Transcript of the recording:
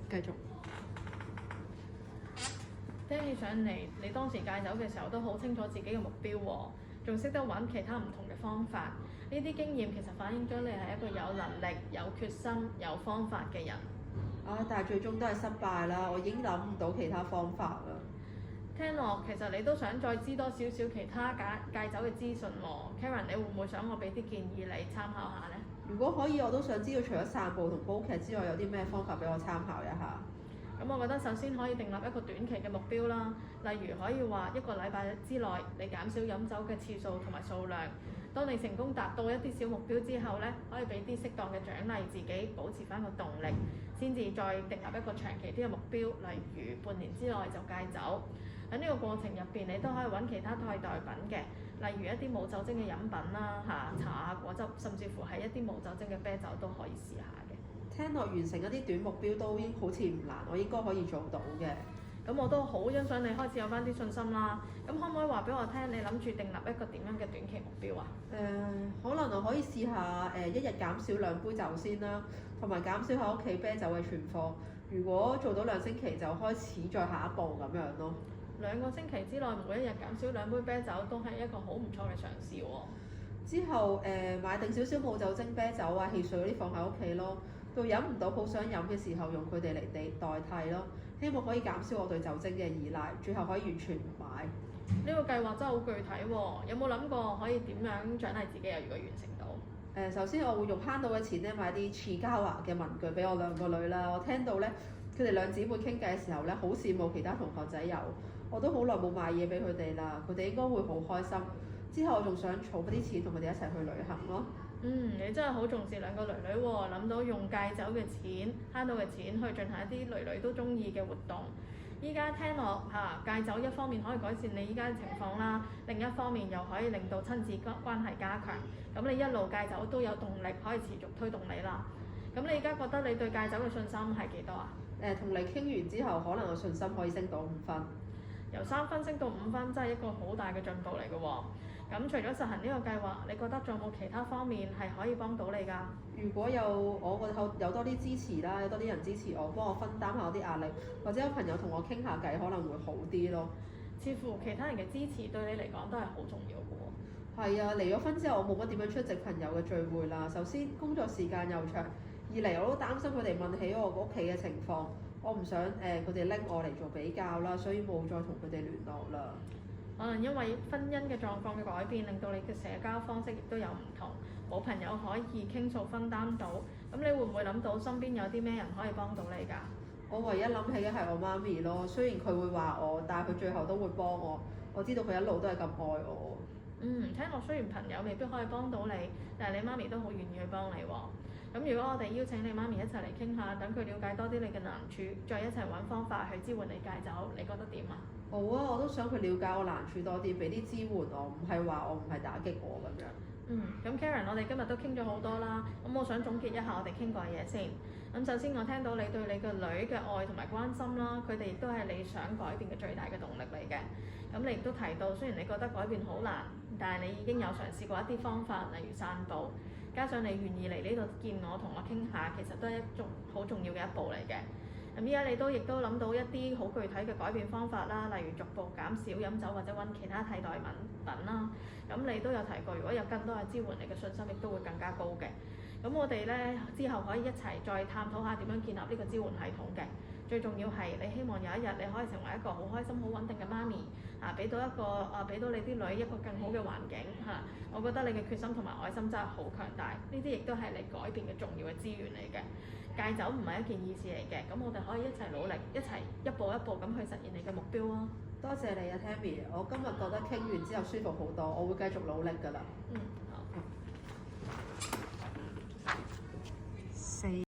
繼續。聽起上嚟，你當時戒酒嘅時候都好清楚自己嘅目標喎，仲識得揾其他唔同嘅方法。呢啲經驗其實反映咗你係一個有能力、有決心、有方法嘅人。但係最終都係失敗啦，我已經諗唔到其他方法啦。聽落其實你都想再知多少少其他戒酒嘅資訊喎。Karen，你會唔會想我俾啲建議你參考下呢？如果可以，我都想知道除咗散步同煲劇之外，有啲咩方法俾我參考一下。咁我覺得首先可以訂立一個短期嘅目標啦，例如可以話一個禮拜之內你減少飲酒嘅次數同埋數量。當你成功達到一啲小目標之後呢，可以俾啲適當嘅獎勵自己，保持翻個動力，先至再訂立一個長期啲嘅目標，例如半年之內就戒酒。喺呢個過程入邊，你都可以揾其他替代品嘅，例如一啲冇酒精嘅飲品啦、茶啊、果汁，甚至乎係一啲冇酒精嘅啤酒都可以試下嘅。聽落完成一啲短目標都已經好似唔難，我應該可以做到嘅。咁我都好欣賞你開始有翻啲信心啦。咁可唔可以話俾我聽，你諗住訂立一個點樣嘅短期目標啊？可能我可以試下一日減少2杯酒先啦，同埋減少喺屋企啤酒嘅存貨。如果做到2星期就開始再下一步咁樣咯。2個星期之內每一日減少2杯啤酒都係一個好唔錯嘅嘗試喎。之後買定少少冇酒精啤酒啊、汽水嗰啲放喺屋企咯。到飲唔到好想飲嘅時候，用佢哋嚟代替咯。希望可以減少我對酒精嘅依賴，最後可以完全唔買。呢個計劃真係好具體喎，有冇諗過可以點樣獎勵自己啊？如果完成到？首先我會用慳到嘅錢咧買啲似嘉華嘅文具俾我2個女啦。我聽到咧佢哋2姊妹傾偈嘅時候咧，好羨慕其他同學仔有，我都好耐冇買嘢俾佢哋啦。佢哋應該會好開心。之後我仲想儲嗰啲錢同佢哋一齊去旅行咯。你真係好重視2個女女喎，諗到用戒酒嘅錢慳到嘅錢去進行一啲女女都中意嘅活動。依家聽落戒酒一方面可以改善你依家嘅情況啦，另一方面又可以令到親子關係加強。咁你一路戒酒都有動力可以持續推動你啦。咁你而家覺得你對戒酒嘅信心係幾多啊？同你傾完之後，可能個信心可以升到5分。由3分升到5分，真係一個好大嘅進步嚟嘅喎。咁除咗實行呢個計劃，你覺得仲有冇其他方面係可以幫到你㗎？如果我覺得有多啲支持啦，有多啲人支持我，幫我分擔下我啲壓力，或者有朋友同我傾下偈，可能會好啲咯。似乎其他人嘅支持對你嚟講都係好重要嘅喎。係啊，離咗婚之後，我冇乜點樣出席朋友嘅聚會啦。首先工作時間又長，二嚟我都擔心佢哋問起我屋企嘅情況，我唔想佢哋拎我嚟做比較啦，所以冇再同佢哋聯絡啦。可能因為婚姻嘅狀況嘅改變，令到你嘅社交方式亦都有唔同，冇朋友可以傾訴分擔到。咁你會唔會諗到身邊有啲咩人可以幫到你㗎？我唯一諗起嘅係我媽咪咯，雖然佢會話我，但係佢最後都會幫我。我知道佢一路都係咁愛我。聽落雖然朋友未必可以幫到你，但係你媽咪都好願意去幫你喎。咁如果我哋邀請你媽咪一齊嚟傾下，等佢了解多啲你嘅難處，再一齊揾方法去支援你戒酒，你覺得點啊？好啊，我都想佢了解我難處多啲，俾啲支援我，唔係話我唔係打擊我咁樣。咁 Karen，我哋今日都傾咗好多啦。咁我想總結一下我哋傾過嘅嘢先。咁首先我聽到你對你個女嘅愛同埋關心啦，佢哋亦都係你想改變嘅最大嘅動力嚟嘅。咁你亦都提到，雖然你覺得改變好難，但係你已經有嘗試過一啲方法，例如散步，加上你願意嚟呢度見我同我傾下，其實都係一種好重要嘅一步嚟嘅。咁依家你亦都諗到一啲好具體嘅改變方法啦，例如逐步減少飲酒或者揾其他替代品啦。咁你都有提過，如果有更多嘅支援，你嘅信心亦都會更加高嘅。咁我哋之後可以一齊再探討下點樣建立呢個支援系統嘅。最重要係你希望有一日你可以成為一個好開心、好穩定嘅媽咪，俾到你啲女一個更好嘅環境我覺得你嘅決心同埋愛心真係好強大，呢啲亦都係你改變嘅重要嘅資源嚟嘅。戒酒唔係一件易事嚟嘅，咁我哋可以一齊努力，一齊一步一步咁去實現你嘅目標啊！多謝你啊 Tammy，我今日覺得傾完之後舒服好多，我會繼續努力㗎啦。